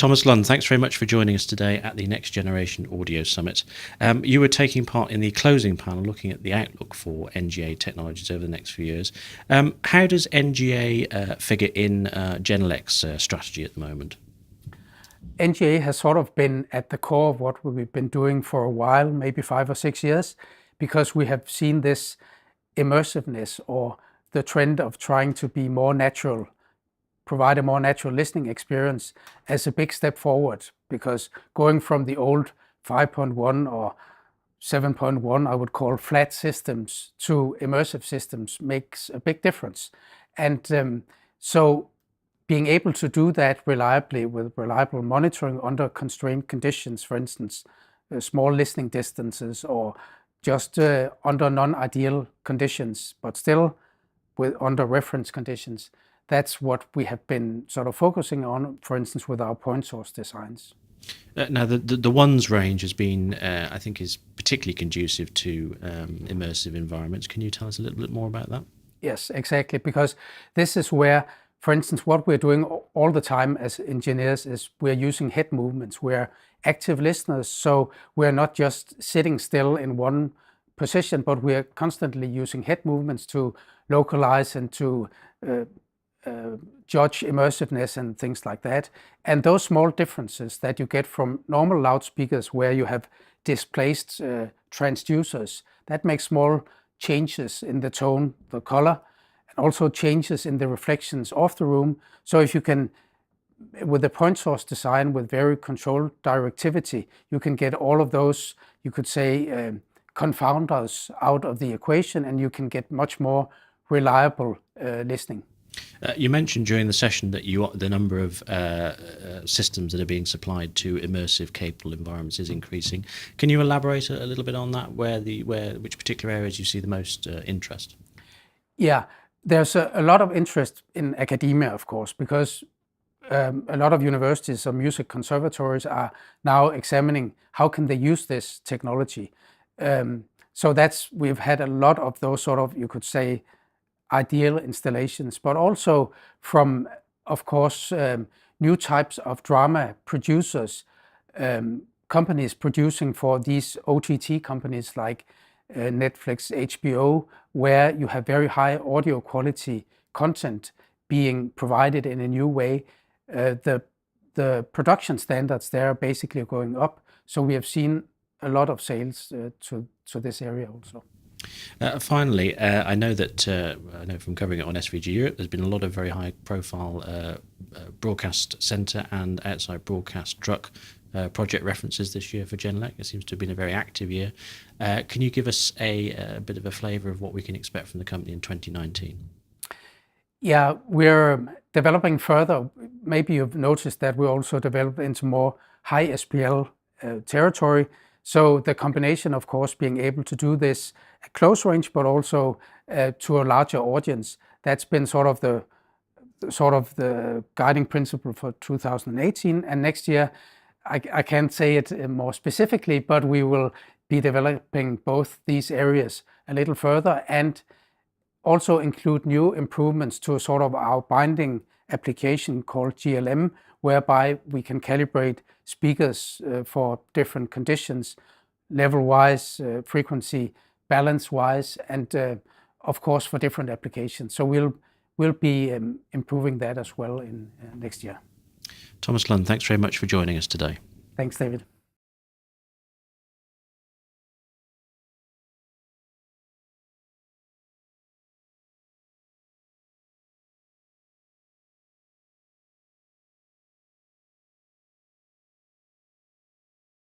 Thomas Lund, thanks very much for joining us today at the Next Generation Audio Summit. You were taking part in the closing panel looking at the outlook for NGA technologies over the next few years. How does NGA figure in Genelec's strategy at the moment? NGA has sort of been at the core of what we've been doing for a while, maybe 5 or 6 years, because we have seen this immersiveness or the trend of trying to be more natural, provide a more natural listening experience as a big step forward, because going from the old 5.1 or 7.1, I would call flat systems, to immersive systems makes a big difference. And so being able to do that reliably with reliable monitoring under constrained conditions, for instance, small listening distances or just under non-ideal conditions, but still under reference conditions, that's what we have been sort of focusing on, for instance, with our point source designs. Now, the ones range has been, I think, is particularly conducive to immersive environments. Can you tell us a little bit more about that? Yes, exactly, because this is where, for instance, what we're doing all the time as engineers is we're using head movements. We're active listeners, so we're not just sitting still in one position, but we're constantly using head movements to localize and to judge immersiveness and things like that. And those small differences that you get from normal loudspeakers where you have displaced transducers, that makes small changes in the tone, the color, and also changes in the reflections of the room. So if you can, with the point source design with very controlled directivity, you can get all of those, you could say, confounders out of the equation, and you can get much more reliable listening. You mentioned during the session that the number of systems that are being supplied to immersive capable environments is increasing. Can you elaborate a little bit on that, which particular areas you see the most interest? Yeah, there's a lot of interest in academia, of course, because a lot of universities or music conservatories are now examining how can they use this technology. So we've had a lot of those sort of, you could say, ideal installations, but also from, of course, new types of drama producers, companies producing for these OTT companies like Netflix, HBO, where you have very high audio quality content being provided in a new way. The production standards there are basically going up, so we have seen a lot of sales to this area also. Finally, I know from covering it on SVG Europe, there's been a lot of very high-profile broadcast centre and outside broadcast truck project references this year for Genelec. It seems to have been a very active year. Can you give us a bit of a flavour of what we can expect from the company in 2019? Yeah, we're developing further. Maybe you've noticed that we also developed into more high SPL territory. So the combination, of course, being able to do this at close range, but also to a larger audience, that's been sort of the guiding principle for 2018. And next year, I can't say it more specifically, but we will be developing both these areas a little further and also include new improvements to sort of our binding application called GLM, whereby we can calibrate speakers for different conditions, level-wise, frequency, balance-wise, and of course for different applications. So we'll be improving that as well in next year. Thomas Lund, thanks very much for joining us today. Thanks, David.